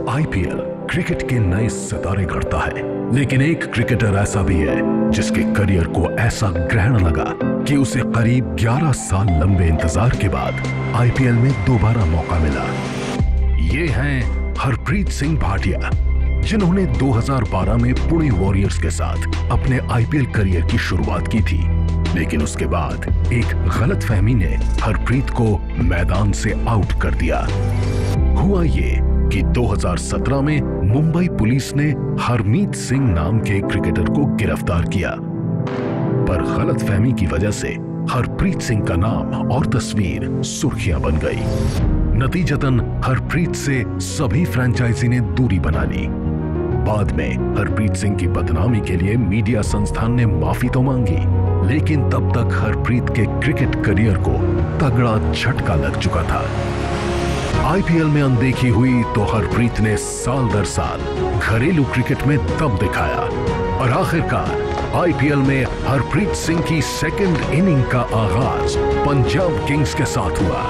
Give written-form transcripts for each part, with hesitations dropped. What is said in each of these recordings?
IPL cricket के नए सितारे गढ़ता है, लेकिन एक क्रिकेटर ऐसा भी है जिसके करियर को ऐसा ग्रहण लगा कि उसे करीब 11 साल लंबे इंतजार के बाद आईपीएल में दोबारा मौका मिला। ये हैं हरप्रीत सिंह भाटिया, जिन्होंने 2012 में पुणे वॉरियर्स के साथ अपने आईपीएल करियर की शुरुआत की थी, लेकिन उसके बाद एक गलतफहमी ने हरप्रीत को मैदान से आउट कर दिया। हुआ ये कि 2017 में मुंबई पुलिस ने हरमीत सिंह नाम के क्रिकेटर को गिरफ्तार किया, पर गलतफहमी की वजह से हरप्रीत सिंह का नाम और तस्वीर सुर्खियां बन गई। नतीजतन हरप्रीत से सभी फ्रेंचाइजी ने दूरी बना ली। बाद में हरप्रीत सिंह की बदनामी के लिए मीडिया संस्थान ने माफी तो मांगी, लेकिन तब तक हरप्रीत के क्रिकेट करियर को तगड़ा झटका लग चुका था। आईपीएल में अनदेखी हुई तो हरप्रीत ने साल दर साल घरेलू क्रिकेट में दम दिखाया और आखिरकार आईपीएल में हरप्रीत सिंह की सेकंड इनिंग का आगाज पंजाब किंग्स के साथ हुआ।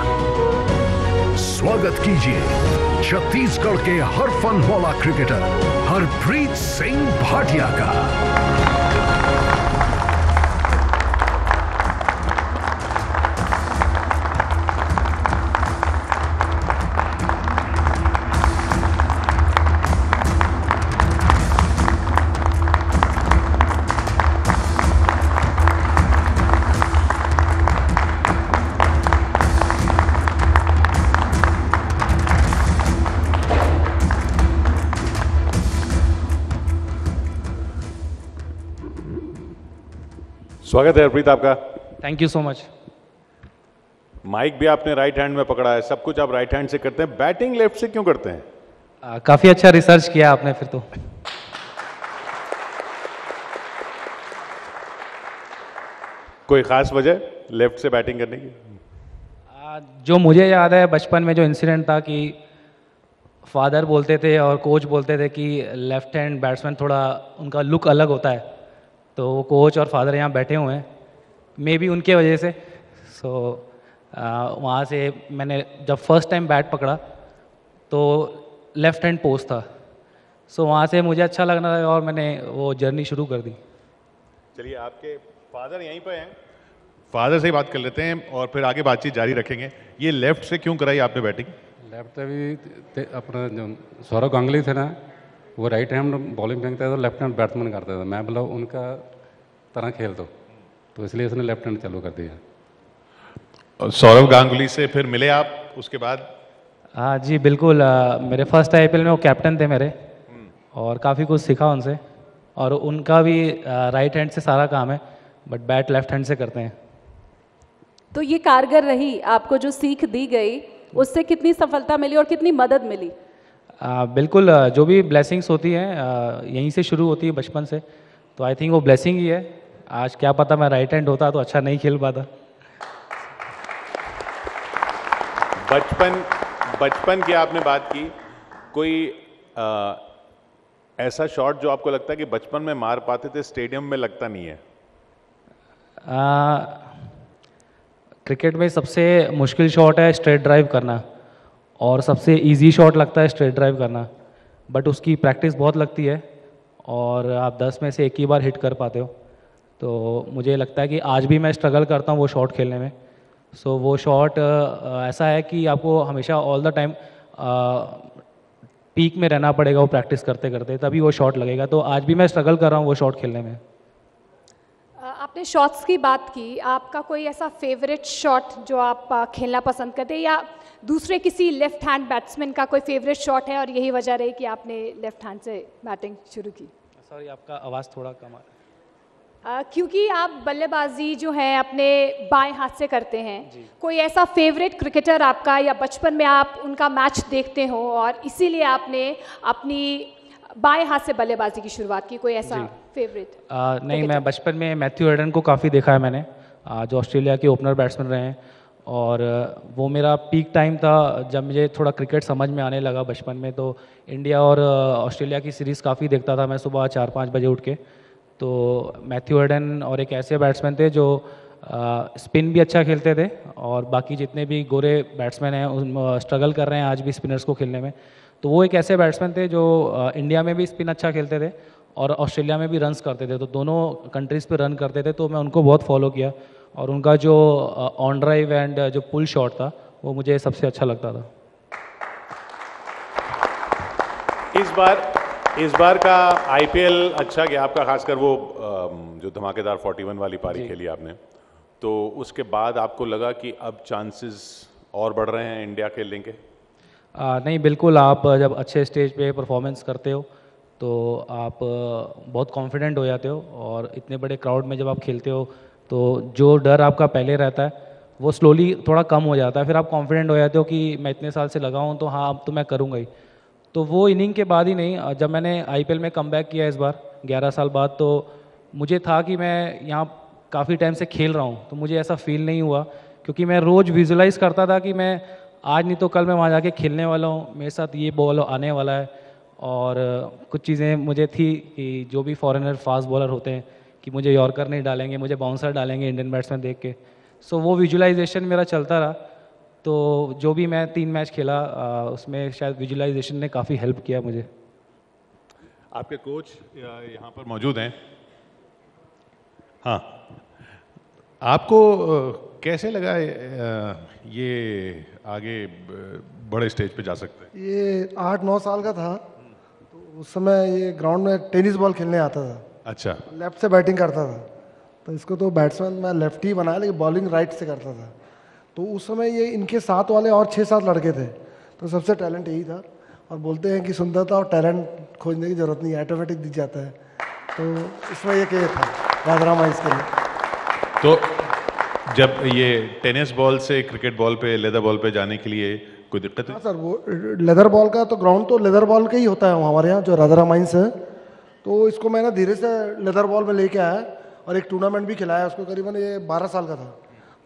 स्वागत कीजिए छत्तीसगढ़ के हर फन वाला क्रिकेटर हरप्रीत सिंह भाटिया का। स्वागत है हरप्रीत आपका। Thank you so much. Mic भी आपने राइट हैंड में पकड़ा है, सब कुछ आप राइट हैंड से करते हैं, बैटिंग लेफ्ट से क्यों करते हैं? काफी अच्छा रिसर्च किया आपने फिर तो। कोई खास वजह लेफ्ट से बैटिंग करने की? जो मुझे याद है बचपन में जो इंसिडेंट था कि फादर बोलते थे और कोच बोलते थे कि लेफ्ट हैंड बैट्समैन थोड़ा उनका लुक अलग होता है, तो वो कोच और फादर यहाँ बैठे हुए हैं, मे बी उनके वजह से। सो वहाँ से मैंने जब फर्स्ट टाइम बैट पकड़ा तो लेफ्ट हैंड पोस्ट था, सो वहाँ से मुझे अच्छा लगना था और मैंने वो जर्नी शुरू कर दी। चलिए, आपके फादर यहीं पर हैं, फादर से ही बात कर लेते हैं और फिर आगे बातचीत जारी रखेंगे। ये लेफ्ट से क्यों कराई आपने बैटिंग? लेफ्ट भी अपना जो सौरव गांगुली थे ना, वो राइट हैंड बॉलिंग फेंकते थे तो लेफ्ट हैंड बैट्समैन करते थे। मैं बोला उनका तरह खेल दो, तो इसलिए उसने लेफ्ट हैंड चालू कर दिया। सौरव गांगुली से फिर मिले आप उसके बाद? हाँ जी बिल्कुल। मेरे फर्स्ट आईपीएल में वो कैप्टन थे मेरे, और काफ़ी कुछ सीखा उनसे। और उनका भी राइट हैंड से सारा काम है, बट बैट लेफ्ट हैंड से करते हैं। तो ये कारगर रही, आपको जो सीख दी गई उससे कितनी सफलता मिली और कितनी मदद मिली? बिल्कुल, जो भी ब्लेसिंग्स होती हैं यहीं से शुरू होती है बचपन से, तो आई थिंक वो ब्लेसिंग ही है। आज क्या पता मैं राइट हैंड होता तो अच्छा नहीं खेल पाता। बचपन की आपने बात की, कोई ऐसा शॉट जो आपको लगता है कि बचपन में मार पाते थे, स्टेडियम में लगता नहीं है? क्रिकेट में सबसे मुश्किल शॉट है स्ट्रेट ड्राइव करना, और सबसे इजी शॉट लगता है स्ट्रेट ड्राइव करना, बट उसकी प्रैक्टिस बहुत लगती है और आप 10 में से एक ही बार हिट कर पाते हो। तो मुझे लगता है कि आज भी मैं स्ट्रगल करता हूँ वो शॉट खेलने में। सो वो शॉट ऐसा है कि आपको हमेशा ऑल द टाइम पीक में रहना पड़ेगा, वो प्रैक्टिस करते करते तभी वो शॉट लगेगा। तो आज भी मैं स्ट्रगल कर रहा हूँ वो शॉट खेलने में। आपने शॉट्स की बात की, आपका कोई ऐसा फेवरेट शॉट जो आप खेलना पसंद करते हैं, या दूसरे किसी लेफ्ट हैंड बैट्समैन का कोई फेवरेट शॉट है और यही वजह रही कि आपने लेफ्ट हैंड से बैटिंग शुरू की? सॉरी, आपका आवाज़ थोड़ा कम आ रहा है। क्योंकि आप बल्लेबाजी जो है अपने बाएं हाथ से करते हैं, कोई ऐसा फेवरेट क्रिकेटर आपका, या बचपन में आप उनका मैच देखते हो और इसीलिए आपने अपनी बाएं हाथ से बल्लेबाजी की शुरुआत की? कोई ऐसा फेवरेट? नहीं, मैं बचपन में मैथ्यू हेडन को काफ़ी देखा है मैंने, जो ऑस्ट्रेलिया के ओपनर बैट्समैन रहे हैं, और वो मेरा पीक टाइम था जब मुझे थोड़ा क्रिकेट समझ में आने लगा बचपन में। तो इंडिया और ऑस्ट्रेलिया की सीरीज़ काफ़ी देखता था मैं सुबह 4-5 बजे उठ के। तो मैथ्यू हेडन और एक ऐसे बैट्समैन थे जो स्पिन भी अच्छा खेलते थे, और बाकी जितने भी गोरे बैट्समैन हैं उन स्ट्रगल कर रहे हैं आज भी स्पिनर्स को खेलने में। तो वो एक ऐसे बैट्समैन थे जो इंडिया में भी स्पिन अच्छा खेलते थे और ऑस्ट्रेलिया में भी रन्स करते थे, तो दोनों कंट्रीज़ पे रन करते थे, तो मैं उनको बहुत फॉलो किया और उनका जो ऑन ड्राइव एंड जो पुल शॉट था वो मुझे सबसे अच्छा लगता था। इस बार का आईपीएल अच्छा गया आपका, खासकर वो जो धमाकेदार 41 वाली पारी खेली आपने, तो उसके बाद आपको लगा कि अब चांसेस और बढ़ रहे हैं इंडिया खेलने के? नहीं, बिल्कुल। आप जब अच्छे स्टेज पे परफॉर्मेंस करते हो तो आप बहुत कॉन्फिडेंट हो जाते हो और इतने बड़े क्राउड में जब आप खेलते हो तो जो डर आपका पहले रहता है वो स्लोली थोड़ा कम हो जाता है, फिर आप कॉन्फिडेंट हो जाते हो कि मैं इतने साल से लगा हूँ तो हाँ अब तो मैं करूँगा ही। तो वो इनिंग के बाद ही नहीं, जब मैंने आईपीएल में कमबैक किया इस बार 11 साल बाद, तो मुझे था कि मैं यहाँ काफ़ी टाइम से खेल रहा हूँ, तो मुझे ऐसा फील नहीं हुआ क्योंकि मैं रोज़ विजुलाइज़ करता था कि मैं आज नहीं तो कल मैं वहाँ जाके खेलने वाला हूँ, मेरे साथ ये बॉल आने वाला है। और कुछ चीज़ें मुझे थी कि जो भी फॉरेनर फास्ट बॉलर होते हैं कि मुझे यॉर्कर नहीं डालेंगे, मुझे बाउंसर डालेंगे इंडियन बैट्समैन देख के। सो वो विजुलाइजेशन मेरा चलता रहा, तो जो भी मैं 3 मैच खेला उसमें शायद विजुलाइजेशन ने काफ़ी हेल्प किया मुझे। आपके कोच यहाँ पर मौजूद हैं। हाँ, आपको कैसे लगा ये आगे बड़े स्टेज पे जा सकते हैं? ये 8-9 साल का था तो उस समय ये ग्राउंड में टेनिस बॉल खेलने आता था। अच्छा। लेफ्ट से बैटिंग करता था, तो इसको तो बैट्समैन मैं लेफ्टी बनाया लेकिन बॉलिंग राइट से करता था। तो उस समय ये इनके साथ वाले और 6-7 लड़के थे, तो सबसे टैलेंट यही था। और बोलते हैं कि सुंदरता और टैलेंट खोजने की ज़रूरत नहीं, ऑटोमेटिक दिख जाता है। तो इसमें ये क्या था राजाराम माइंस के लिए। तो जब ये टेनिस बॉल से क्रिकेट बॉल पे, लेदर बॉल पे जाने के लिए कोई दिक्कत? हाँ सर, वो लेदर बॉल का तो ग्राउंड तो लेदर बॉल का ही होता है हमारे यहाँ जो राजाराम माइंस है। तो इसको मैंने धीरे से लेदर बॉल में लेके आया और एक टूर्नामेंट भी खिलाया उसको, करीबन ये 12 साल का था।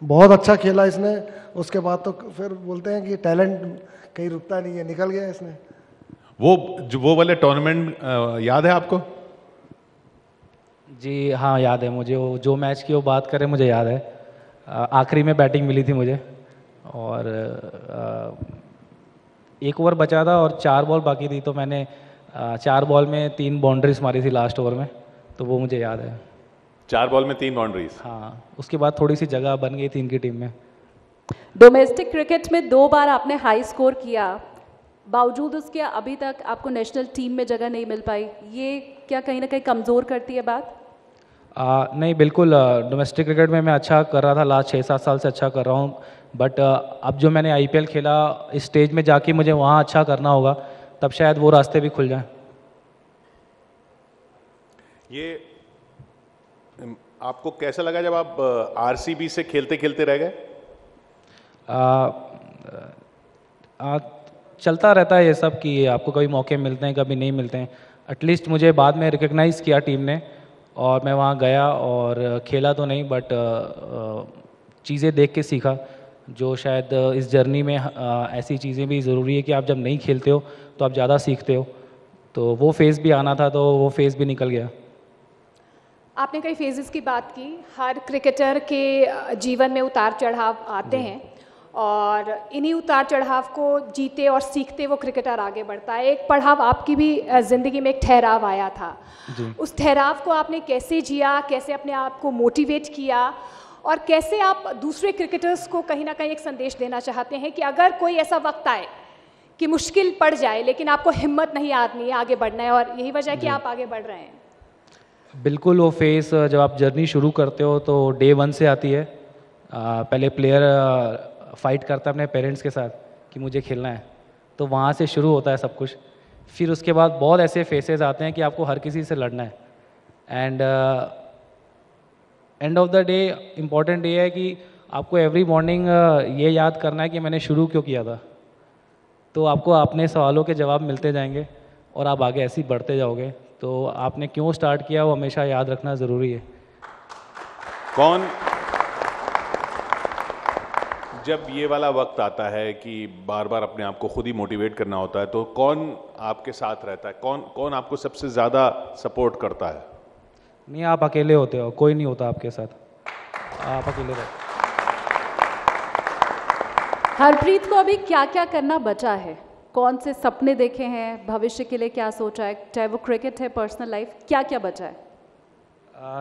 बहुत अच्छा खेला इसने। उसके बाद तो फिर बोलते हैं कि टैलेंट कहीं रुकता नहीं है, निकल गया इसने। वो वाले टूर्नामेंट याद है आपको? जी हाँ, याद है मुझे। वो जो मैच की वो बात करें मुझे याद है। आखिरी में बैटिंग मिली थी मुझे और 1 ओवर बचा था और 4 बॉल बाकी थी, तो मैंने 4 बॉल में 3 बाउंड्रीज मारी थी लास्ट ओवर में, तो वो मुझे याद है। 4 बॉल में 3 बाउंड्रीज? हाँ, उसके बाद थोड़ी सी जगह बन गई थी इनकी टीम में। डोमेस्टिक क्रिकेट में 2 बार आपने हाई स्कोर किया, बावजूद उसके अभी तक आपको नेशनल टीम में जगह नहीं मिल पाई। ये क्या कहीं ना कहीं कमज़ोर करती है बात? नहीं, बिल्कुल। डोमेस्टिक क्रिकेट में मैं अच्छा कर रहा था, लास्ट 6-7 साल से अच्छा कर रहा हूँ, बट अब जो मैंने आईपीएल खेला, इस स्टेज में जाके मुझे वहाँ अच्छा करना होगा, तब शायद वो रास्ते भी खुल जाएं। ये आपको कैसा लगा जब आप आरसीबी से खेलते खेलते रह गए? चलता रहता है ये सब कि आपको कभी मौके मिलते हैं, कभी नहीं मिलते हैं। एटलीस्ट मुझे बाद में रिकग्नाइज़ किया टीम ने और मैं वहाँ गया और खेला तो नहीं, बट चीज़ें देख के सीखा, जो शायद इस जर्नी में ऐसी चीज़ें भी ज़रूरी है कि आप जब नहीं खेलते हो तो आप ज़्यादा सीखते हो। तो वो फेज़ भी आना था, तो वो फेज़ भी निकल गया। आपने कई फेजेस की बात की। हर क्रिकेटर के जीवन में उतार चढ़ाव आते हैं और इन्हीं उतार चढ़ाव को जीते और सीखते वो क्रिकेटर आगे बढ़ता है। एक पड़ाव आपकी भी ज़िंदगी में एक ठहराव आया था जी। उस ठहराव को आपने कैसे जिया, कैसे अपने आप को मोटिवेट किया और कैसे आप दूसरे क्रिकेटर्स को कहीं ना कहीं एक संदेश देना चाहते हैं कि अगर कोई ऐसा वक्त आए कि मुश्किल पड़ जाए लेकिन आपको हिम्मत नहीं आनी है, आगे बढ़ना है, और यही वजह है कि आप आगे बढ़ रहे हैं? बिल्कुल। वो फेज़ जब आप जर्नी शुरू करते हो तो डे 1 से आती है। पहले प्लेयर फाइट करता है अपने पेरेंट्स के साथ कि मुझे खेलना है, तो वहाँ से शुरू होता है सब कुछ। फिर उसके बाद बहुत ऐसे फेसेस आते हैं कि आपको हर किसी से लड़ना है, and end of the day important ये है कि आपको एवरी मॉर्निंग ये याद करना है कि मैंने शुरू क्यों किया था। तो आपको अपने सवालों के जवाब मिलते जाएंगे और आप आगे ऐसे ही बढ़ते जाओगे। तो आपने क्यों स्टार्ट किया वो हमेशा याद रखना ज़रूरी है। कौन, जब ये वाला वक्त आता है कि बार बार अपने आप को खुद ही मोटिवेट करना होता है, तो कौन आपके साथ रहता है? कौन आपको सबसे ज़्यादा सपोर्ट करता है? नहीं, आप अकेले होते हो, कोई नहीं होता आपके साथ, आप अकेले रहते हो। हरप्रीत को अभी क्या क्या करना बचा है? कौन से सपने देखे हैं, भविष्य के लिए क्या सोचा है, चाहे वो क्रिकेट है, पर्सनल लाइफ, क्या क्या बचा है?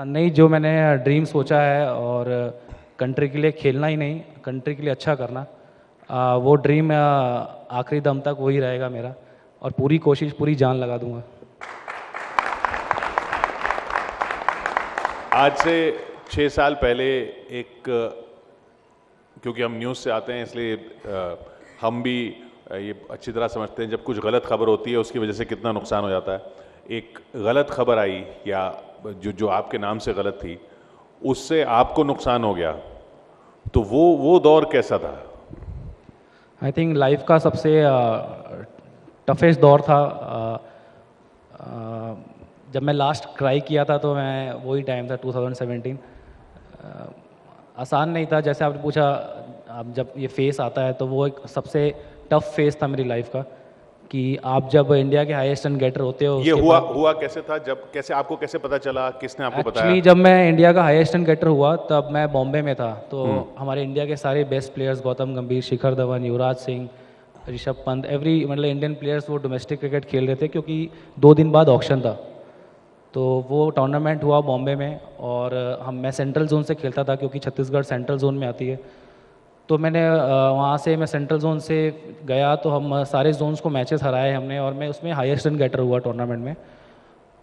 नहीं, जो मैंने ड्रीम सोचा है और कंट्री के लिए खेलना ही नहीं, कंट्री के लिए अच्छा करना, वो ड्रीम आखिरी दम तक वही रहेगा मेरा, और पूरी कोशिश, पूरी जान लगा दूंगा। आज से 6 साल पहले एक, क्योंकि हम न्यूज़ से आते हैं इसलिए हम भी ये अच्छी तरह समझते हैं जब कुछ गलत खबर होती है उसकी वजह से कितना नुकसान हो जाता है। एक गलत खबर आई या जो आपके नाम से गलत थी, उससे आपको नुकसान हो गया, तो वो दौर कैसा था? आई थिंक लाइफ का सबसे टफेस्ट दौर था। जब मैं लास्ट क्राई किया था तो मैं वही टाइम था 2017। आसान नहीं था, जैसे आपने पूछा, अब जब ये फेस आता है तो वो एक सबसे टफ फेस था मेरी लाइफ का, कि आप जब इंडिया के हाईएस्ट रन गेटर होते हो। ये हुआ कैसे था? जब कैसे आपको कैसे पता चला, किसने आपको बताया? एक्चुअली जब मैं इंडिया का हाईएस्ट रन गेटर हुआ तब मैं बॉम्बे में था, तो हमारे इंडिया के सारे बेस्ट प्लेयर्स, गौतम गंभीर, शिखर धवन, युवराज सिंह, ऋषभ पंत, मतलब इंडियन प्लेयर्स वो डोमेस्टिक क्रिकेट खेल रहे थे, क्योंकि 2 दिन बाद ऑक्शन था। तो वो टूर्नामेंट हुआ बॉम्बे में, और मैं सेंट्रल जोन से खेलता था क्योंकि छत्तीसगढ़ सेंट्रल जोन में आती है। तो मैंने वहाँ से मैं सेंट्रल जोन से गया, तो हम सारे जोन्स को मैचेस हराए हमने, और मैं उसमें हाईएस्ट रन गेटर हुआ टूर्नामेंट में।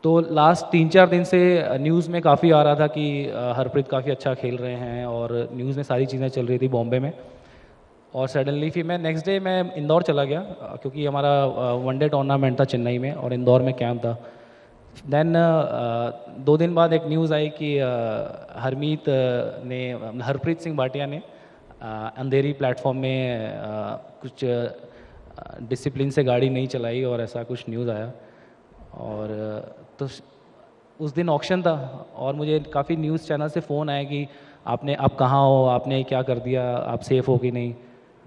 तो लास्ट 3-4 दिन से न्यूज़ में काफ़ी आ रहा था कि हरप्रीत काफ़ी अच्छा खेल रहे हैं, और न्यूज़ में सारी चीज़ें चल रही थी बॉम्बे में। और सडनली फिर मैं नेक्स्ट डे मैं इंदौर चला गया, क्योंकि हमारा वनडे टूर्नामेंट था चेन्नई में और इंदौर में कैंप था। देन 2 दिन बाद एक न्यूज़ आई कि हरप्रीत सिंह भाटिया ने अंधेरी प्लेटफॉर्म में कुछ डिसिप्लिन से गाड़ी नहीं चलाई, और ऐसा कुछ न्यूज़ आया। और तो उस दिन ऑक्शन था, और मुझे काफ़ी न्यूज़ चैनल से फ़ोन आया कि आप कहाँ हो, आपने क्या कर दिया, आप सेफ़ हो कि नहीं।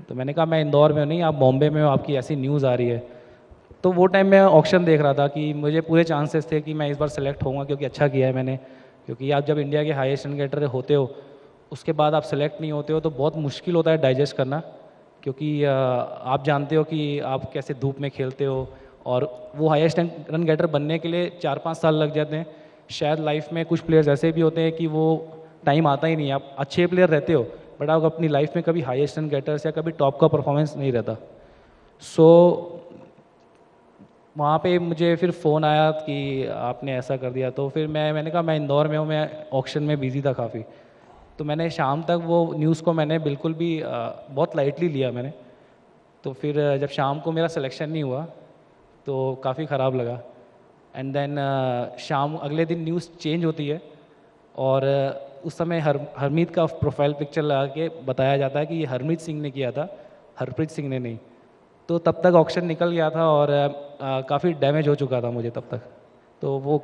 तो मैंने कहा मैं इंदौर में हूँ, नहीं आप बॉम्बे में हो, आपकी ऐसी न्यूज़ आ रही है। तो वो टाइम मैं ऑक्शन देख रहा था कि मुझे पूरे चांसेस थे कि मैं इस बार सेलेक्ट होऊंगा, क्योंकि अच्छा किया है मैंने। क्योंकि आप जब इंडिया के हाईएस्ट रन गेटर होते हो, उसके बाद आप सेलेक्ट नहीं होते हो, तो बहुत मुश्किल होता है डाइजेस्ट करना, क्योंकि आप जानते हो कि आप कैसे धूप में खेलते हो, और वो हाईएस्ट रन गेटर बनने के लिए 4-5 साल लग जाते हैं। शायद लाइफ में कुछ प्लेयर्स ऐसे भी होते हैं कि वो टाइम आता ही नहीं, आप अच्छे प्लेयर रहते हो बट आप अपनी लाइफ में कभी हाईएस्ट रन गेटर्स या कभी टॉप का परफॉर्मेंस नहीं रहता। सो वहाँ पे मुझे फिर फ़ोन आया कि आपने ऐसा कर दिया। तो फिर मैंने कहा मैं इंदौर में हूँ, मैं ऑक्शन में बिज़ी था काफ़ी। तो मैंने शाम तक वो न्यूज़ को मैंने बिल्कुल भी बहुत लाइटली लिया मैंने। तो फिर जब शाम को मेरा सिलेक्शन नहीं हुआ तो काफ़ी ख़राब लगा। एंड देन शाम अगले दिन न्यूज़ चेंज होती है, और उस समय हरमीत का प्रोफाइल पिक्चर लगा के बताया जाता है कि ये हरमीत सिंह ने किया था, हरप्रीत सिंह ने नहीं। तो तब तक ऑक्शन निकल गया था और काफ़ी डैमेज हो चुका था मुझे तब तक। तो वो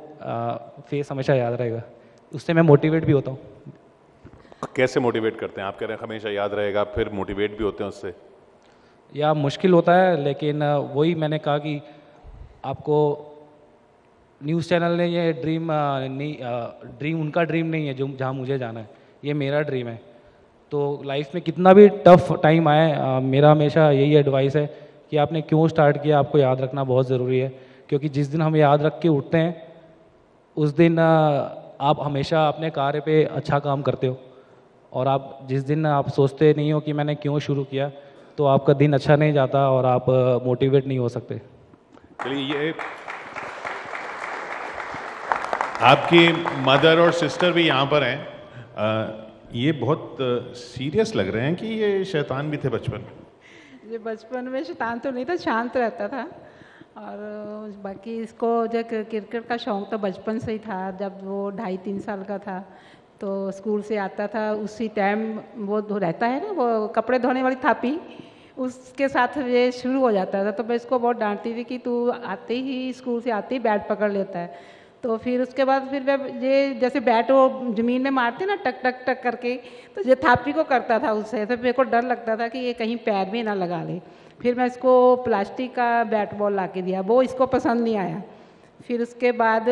फेस हमेशा याद रहेगा, उससे मैं मोटिवेट भी होता हूँ। कैसे मोटिवेट करते हैं? आप कह रहे हैं हमेशा याद रहेगा, फिर मोटिवेट भी होते हैं उससे? या मुश्किल होता है, लेकिन वही मैंने कहा कि आपको न्यूज़ चैनल ने ये ड्रीम उनका ड्रीम नहीं है जो जहाँ मुझे जाना है, ये मेरा ड्रीम है। तो लाइफ में कितना भी टफ टाइम आए, मेरा हमेशा यही एडवाइस है कि आपने क्यों स्टार्ट किया आपको याद रखना बहुत ज़रूरी है। क्योंकि जिस दिन हम याद रख के उठते हैं उस दिन आप हमेशा अपने कार्य पे अच्छा काम करते हो, और आप जिस दिन आप सोचते नहीं हो कि मैंने क्यों शुरू किया, तो आपका दिन अच्छा नहीं जाता और आप मोटिवेट नहीं हो सकते। चलिए, ये आपकी मदर और सिस्टर भी यहाँ पर हैं। ये बहुत सीरियस लग रहे हैं कि ये शैतान भी थे बचपन में? ये बचपन में शैतान तो नहीं था, शांत रहता था। और बाकी इसको जो क्रिकेट का शौक़ तो बचपन से ही था। जब वो 2.5-3 साल का था तो स्कूल से आता था, उसी टाइम वो रहता है ना वो कपड़े धोने वाली थापी, उसके साथ ये शुरू हो जाता था। तो मैं इसको बहुत डांटती थी कि तू आते ही स्कूल से आते ही बैट पकड़ लेता है। तो फिर उसके बाद फिर मैं ये जैसे बैट वो ज़मीन में मारते ना टक टक टक करके, तो ये थापी को करता था उससे। तो मेरे को डर लगता था कि ये कहीं पैर में ना लगा ले। फिर मैं इसको प्लास्टिक का बैट बॉल ला के दिया, वो इसको पसंद नहीं आया। फिर उसके बाद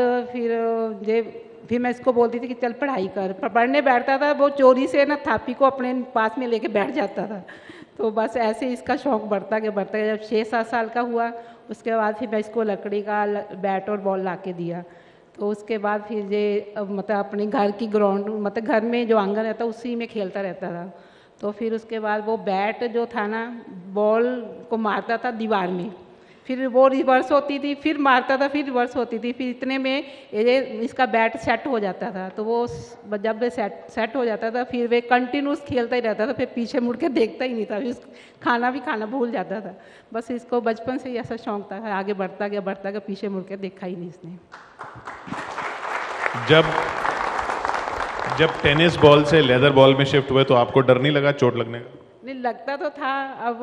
फिर मैं इसको बोलती थी कि चल पढ़ाई कर। पढ़ने बैठता था, वो चोरी से ना थापी को अपने पास में लेके बैठ जाता था। तो बस ऐसे इसका शौक़ बढ़ता गया। जब 6-7 साल का हुआ उसके बाद फिर मैं इसको लकड़ी का बैट और बॉल ला के दिया। तो उसके बाद फिर ये मतलब अपने घर की ग्राउंड मतलब घर में जो आंगन रहता उसी में खेलता रहता था। तो फिर उसके बाद वो बैट जो था ना बॉल को मारता था दीवार में, फिर वो रिवर्स होती थी, फिर मारता था, फिर रिवर्स होती थी, फिर इतने में ये इसका बैट सेट हो जाता था। तो वो जब वे सेट हो जाता था फिर वे कंटिन्यूस खेलता ही रहता था, फिर पीछे मुड़ के देखता ही नहीं था, फिर खाना भूल जाता था। बस इसको बचपन से ही ऐसा शौक़ था, आगे बढ़ता गया, पीछे मुड़ के देखा ही नहीं इसने। जब टेनिस बॉल से लेदर बॉल में शिफ्ट हुए तो आपको डर नहीं लगा चोट लगने का? नहीं लगता तो था, अब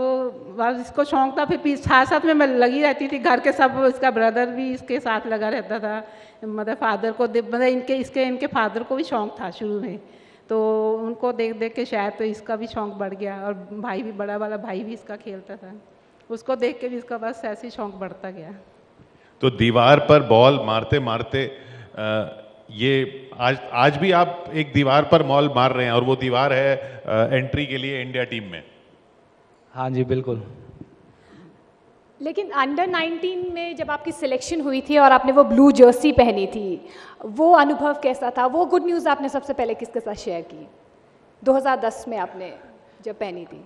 बस इसको शौक़ था, फिर साथ में मैं लगी रहती थी। घर के सब, इसका ब्रदर भी इसके साथ लगा रहता था, मतलब फादर को मतलब इनके फादर को भी शौक़ था शुरू में, तो उनको देख देख के शायद तो इसका भी शौक़ बढ़ गया। और भाई भी, बड़ा वाला भाई भी इसका खेलता था, उसको देख के भी इसका बस ऐसे ही शौक़ बढ़ता गया। तो दीवार पर बॉल मारते मारते ये आज भी आप एक दीवार पर बॉल मार रहे हैं और वो दीवार है एंट्री के लिए इंडिया टीम में। हाँ जी बिल्कुल। लेकिन अंडर 19 में जब आपकी सिलेक्शन हुई थी और आपने वो ब्लू जर्सी पहनी थी, वो अनुभव कैसा था? वो गुड न्यूज़ आपने सबसे पहले किसके साथ शेयर की 2010 में आपने जब पहनी थी?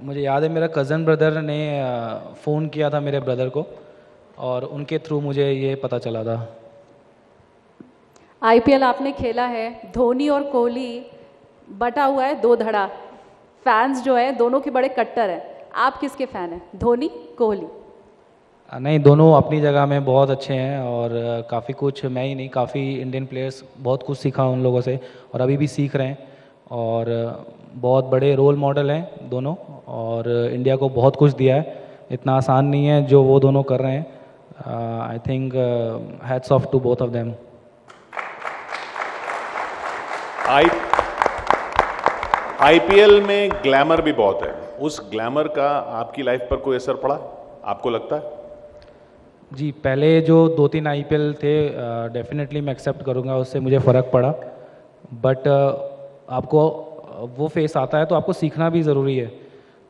मुझे याद है मेरा कज़न ब्रदर ने फ़ोन किया था मेरे ब्रदर को और उनके थ्रू मुझे ये पता चला था। आईपीएल आपने खेला है, धोनी और कोहली बटा हुआ है 2 धड़ा, फैंस जो है दोनों के बड़े कट्टर हैं, आप किसके फ़ैन हैं, धोनी कोहली? नहीं, दोनों अपनी जगह में बहुत अच्छे हैं और काफ़ी कुछ, मैं ही नहीं काफ़ी इंडियन प्लेयर्स बहुत कुछ सीखा उन लोगों से और अभी भी सीख रहे हैं और बहुत बड़े रोल मॉडल हैं दोनों और इंडिया को बहुत कुछ दिया है। इतना आसान नहीं है जो वो दोनों कर रहे हैं। I think hats off to both of them. IPL में ग्लैमर भी बहुत है, उस ग्लैमर का आपकी लाइफ पर कोई असर पड़ा आपको लगता है? जी, पहले जो 2-3 आईपीएल थे डेफिनेटली मैं एक्सेप्ट करूँगा, उससे मुझे फ़र्क पड़ा, बट आपको वो फेस आता है तो आपको सीखना भी ज़रूरी है,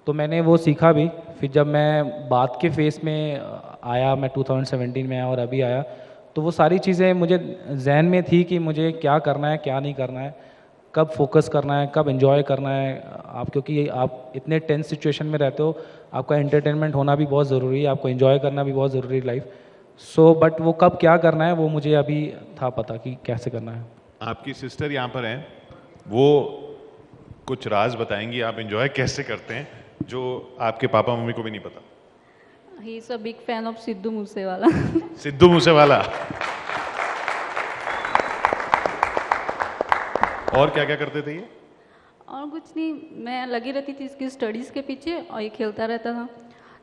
तो मैंने वो सीखा भी। फिर जब मैं बाद के फेस में आया, मैं 2017 में आया और अभी आया, तो वो सारी चीज़ें मुझे जहन में थी कि मुझे क्या करना है क्या नहीं करना है, कब फोकस करना है, कब एंजॉय करना है आप, क्योंकि आप इतने टेंस सिचुएशन में रहते हो, आपका एंटरटेनमेंट होना भी बहुत ज़रूरी है, आपको एंजॉय करना भी बहुत ज़रूरी है लाइफ। बट वो कब क्या करना है वो मुझे अभी था पता कि कैसे करना है। आपकी सिस्टर यहाँ पर हैं, वो कुछ राज बताएंगी आप एंजॉय कैसे करते हैं जो आपके पापा मम्मी को भी नहीं पता। He is a big fan of Sidhu Moosewala. Sidhu Moosewala. और क्या क्या करते थे ये? और कुछ नहीं, मैं लगी रहती थी इसकी स्टडीज़ के पीछे और ये खेलता रहता था।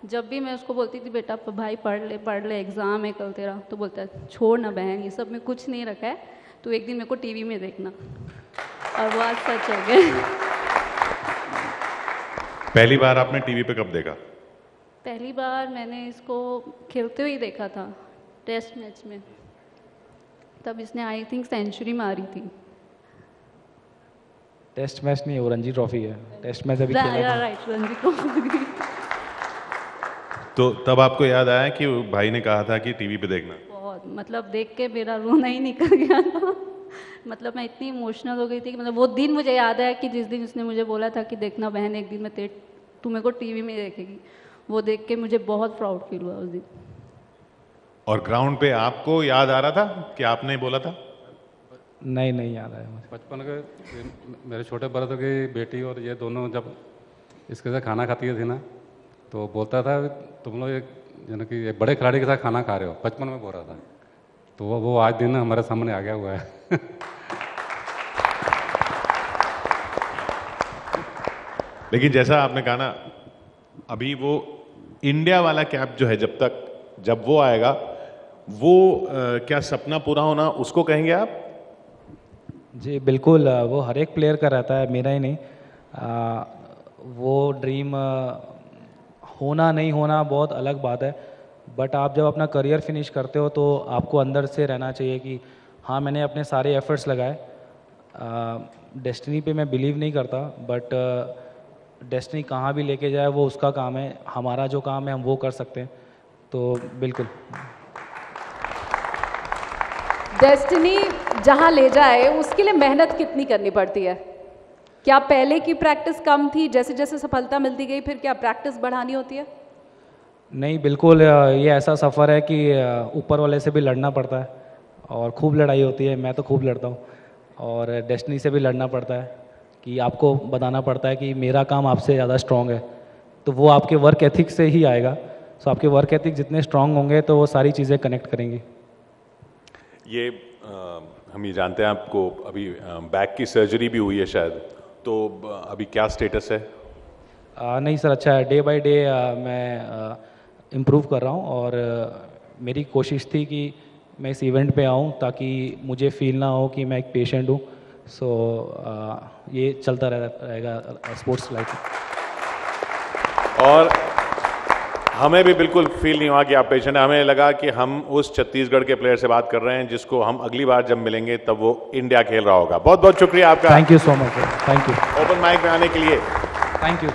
जब भी मैं उसको बोलती थी बेटा भाई पढ़ ले एग्ज़ाम है कल तेरा, तो बोलता है छोड़ ना बहन, ये सब में कुछ नहीं रखा है, तो एक दिन मेरे को टीवी में देखना, और वो आज सच हो गया। पहली बार आपने टीवी पे कब देखा? पहली बार मैंने इसको खेलते हुए देखा था टेस्ट मैच में, तब इसने आई थिंक सेंचुरी मारी थी। टेस्ट मैच नहीं है वो, रणजी ट्रॉफी है, टेस्ट मैच अभी खेला। Right, Ranji trophy. तो तब आपको याद आया कि भाई ने कहा था कि टीवी पे देखना? बहुत, मतलब देख के मेरा रोना ही निकल गया था। मतलब मैं इतनी इमोशनल हो गई थी कि मतलब वो दिन मुझे याद है कि जिस दिन उसने मुझे बोला था कि देखना बहन एक दिन मैं तू मेरे को टीवी में देखेगी, वो देख के मुझे बहुत प्राउड फील हुआ उस दिन। और ग्राउंड पे आपको याद आ रहा था कि आपने बोला था? नहीं याद आया मुझे। बचपन के मेरे छोटे ब्रदर की बेटी और ये दोनों जब इसके साथ खाना खाती थी ना, तो बोलता था तुम लोग यानी कि एक बड़े खिलाड़ी के साथ खाना खा रहे हो, बचपन में बोल रहा था। तो वो आज दिन हमारे सामने आ गया हुआ है। लेकिन जैसा आपने कहा ना, अभी वो इंडिया वाला कैप जो है, जब वो आएगा, वो क्या सपना पूरा होना उसको कहेंगे आप? जी बिल्कुल, वो हर एक प्लेयर का रहता है, मेरा ही नहीं। वो ड्रीम होना नहीं होना बहुत अलग बात है, बट आप जब अपना करियर फिनिश करते हो तो आपको अंदर से रहना चाहिए कि हाँ मैंने अपने सारे एफर्ट्स लगाए। डेस्टिनी पे मैं बिलीव नहीं करता, बट डेस्टिनी कहाँ भी लेके जाए वो उसका काम है, हमारा जो काम है हम वो कर सकते हैं, तो बिल्कुल। डेस्टिनी जहाँ ले जाए उसके लिए मेहनत कितनी करनी पड़ती है? क्या पहले की प्रैक्टिस कम थी, जैसे जैसे सफलता मिलती गई फिर क्या प्रैक्टिस बढ़ानी होती है? नहीं, बिल्कुल ये ऐसा सफ़र है कि ऊपर वाले से भी लड़ना पड़ता है और खूब लड़ाई होती है, मैं तो खूब लड़ता हूँ। और डेस्टिनी से भी लड़ना पड़ता है कि आपको बताना पड़ता है कि मेरा काम आपसे ज़्यादा स्ट्रॉन्ग है, तो वो आपके वर्क एथिक से ही आएगा। सो आपके वर्क एथिक जितने स्ट्रॉन्ग होंगे तो वो सारी चीज़ें कनेक्ट करेंगी। ये हम ये जानते हैं आपको अभी बैक की सर्जरी भी हुई है शायद, तो अभी क्या स्टेटस है? नहीं सर, अच्छा है, डे बाय डे मैं इम्प्रूव कर रहा हूँ और मेरी कोशिश थी कि मैं इस इवेंट पे आऊँ ताकि मुझे फील ना हो कि मैं एक पेशेंट हूँ। सो ये चलता रहेगा स्पोर्ट्स लाइफ में। और हमें भी बिल्कुल फील नहीं हुआ कि आप पेशेंट हैं, हमें लगा कि हम उस छत्तीसगढ़ के प्लेयर से बात कर रहे हैं जिसको हम अगली बार जब मिलेंगे तब वो इंडिया खेल रहा होगा। बहुत बहुत शुक्रिया आपका। Thank you so much sir, thank you open mic में आने के लिए। Thank you.